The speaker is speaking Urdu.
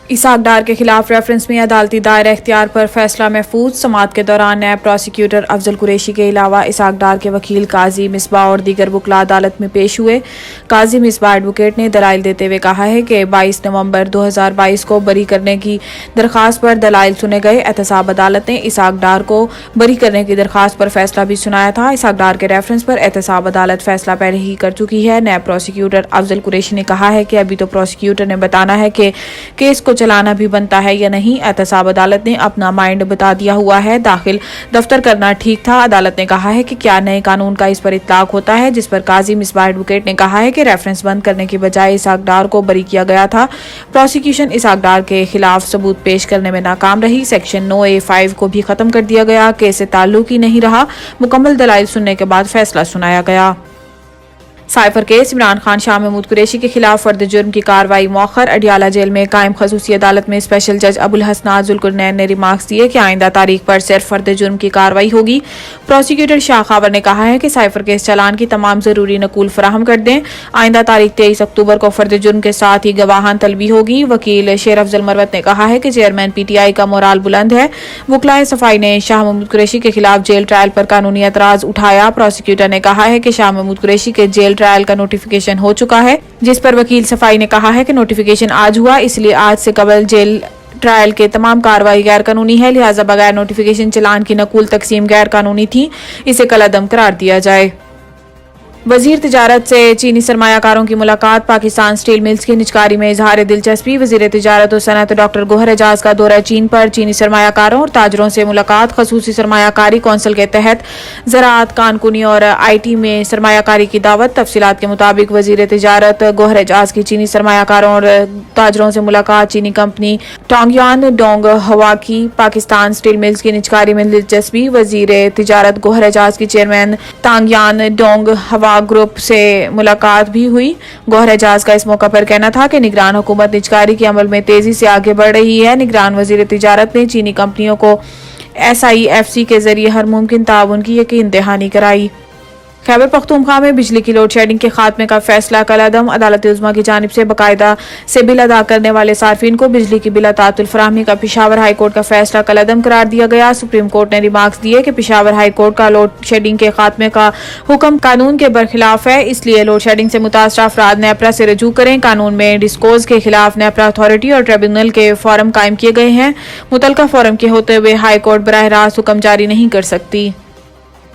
اسحاق ڈار کے خلاف ریفرنس میں عدالتی دائرہ اختیار پر فیصلہ محفوظ۔ سماعت کے دوران نیب پروسیکیوٹر افضل قریشی کے علاوہ اسحاق ڈار کے وکیل قاضی مصباح اور دیگر وکلاء عدالت میں پیش ہوئے۔ قاضی مصباح ایڈوکیٹ نے دلائل دیتے ہوئے کہا ہے کہ 22 نومبر 2022 کو بری کرنے کی درخواست پر دلائل سنے گئے۔ احتساب عدالت نے اسحاق ڈار کو بری کرنے کی درخواست پر فیصلہ بھی سنایا تھا۔ اسحاق ڈار کے ریفرنس پر احتساب عدالت فیصلہ پہلے ہی کر چکی ہے۔ نیب پروسیکیوٹر افضل قریشی نے کہا ہے کہ ابھی تو پروسیکیوٹر نے بتانا ہے کہ کیس کو چلانا بھی بنتا ہے یا نہیں۔ احتساب عدالت نے اپنا مائنڈ بتا دیا ہوا ہے، داخل دفتر کرنا ٹھیک تھا۔ عدالت نے کہا ہے کہ کیا نئے قانون کا اس پر اطلاق ہوتا ہے، جس پر قاضی مصباح ایڈوکیٹ نے کہا ہے کہ ریفرنس بند کرنے کی بجائے اسحاق ڈار کو بری کیا گیا تھا۔ پروسیکیوشن اسحاق ڈار کے خلاف ثبوت پیش کرنے میں ناکام رہی۔ سیکشن 9A5 کو بھی ختم کر دیا گیا، کیس سے تعلق ہی نہیں رہا۔ مکمل دلائل سننے کے بعد فیصلہ سنایا گیا۔ سائفر کیس عمران خان شاہ محمود قریشی کے خلاف فرد جرم کی کارروائی مؤخر۔ اڈیالہ جیل میں قائم خصوصی عدالت میں اسپیشل جج ابوالحسنات ذوالقرنین نے ریمارکس دیے کہ آئندہ تاریخ پر صرف فرد جرم کی کارروائی ہوگی۔ پروسیکیوٹر شاہ خاور نے کہا ہے کہ سائفر کیس چالان کی تمام ضروری نقول فراہم کر دیں۔ آئندہ تاریخ 23 اکتوبر کو فرد جرم کے ساتھ ہی گواہان طلبی ہوگی۔ وکیل شیر افضل مروت نے کہا ہے کہ چیئرمین PTI کا مورال بلند ہے۔ وکلاء صفائی نے شاہ محمود قریشی کے خلاف جیل ٹرائل پر قانونی اعتراض اٹھایا۔ پروسیکیوٹر نے کہا ہے کہ شاہ محمود قریشی کے جیل ٹرائل کا نوٹیفیکیشن ہو چکا ہے، جس پر وکیل صفائی نے کہا ہے کہ نوٹیفیکیشن آج ہوا، اس لیے آج سے قبل جیل ٹرائل کے تمام کارروائی غیر قانونی ہے، لہٰذا بغیر نوٹیفیکیشن چلان کی نقول تقسیم غیر قانونی تھی، اسے کالعدم قرار دیا جائے۔ وزیر تجارت سے چینی سرمایہ کاروں کی ملاقات۔ پاکستان سٹیل ملز کی نجکاری میں اظہار دلچسپی۔ وزیر تجارت و صنعت ڈاکٹر گوہر اعجاز کا دورہ چین پر۔ چینی سرمایہ کاروں اور تاجروں سے ملاقات۔ خصوصی سرمایہ کاری کونسل کے تحت زراعت، کانکنی اور IT میں سرمایہ کاری کی دعوت۔ تفصیلات کے مطابق وزیر تجارت گوہر اعجاز کی چینی سرمایہ کاروں اور تاجروں سے ملاقات۔ چینی کمپنی ٹانگیان ڈونگ ہوا کی پاکستان سٹیل ملز کی نجکاری میں دلچسپی۔ وزیر تجارت گوہر اعجاز کی چیئرمین تانگیان ڈونگ ہوا گروپ سے ملاقات بھی ہوئی۔ گوہر اعجاز کا اس موقع پر کہنا تھا کہ نگران حکومت نجکاری کے عمل میں تیزی سے آگے بڑھ رہی ہے۔ نگران وزیر تجارت نے چینی کمپنیوں کو SIFC کے ذریعے ہر ممکن تعاون کی یقین دہانی کرائی۔ خیبر پختونخوا میں بجلی کی لوڈ شیڈنگ کے خاتمے کا فیصلہ کالعدم۔ عدالت عظمیٰ کی جانب سے باقاعدہ سے بل ادا کرنے والے صارفین کو بجلی کی بلا تعطل فراہمی کا پشاور ہائی کورٹ کا فیصلہ کالعدم قرار دیا گیا۔ سپریم کورٹ نے ریمارکس دیے کہ پشاور ہائی کورٹ کا لوڈ شیڈنگ کے خاتمے کا حکم قانون کے برخلاف ہے، اس لیے لوڈ شیڈنگ سے متاثرہ افراد نیپرا سے رجوع کریں۔ قانون میں ڈسکوز کے خلاف نیپرا اتھارٹی اور ٹریبیونل کے فورم قائم کیے گئے ہیں۔ متعلقہ فورم کے ہوتے ہوئے ہائی کورٹ براہ راست حکم جاری نہیں کر سکتی۔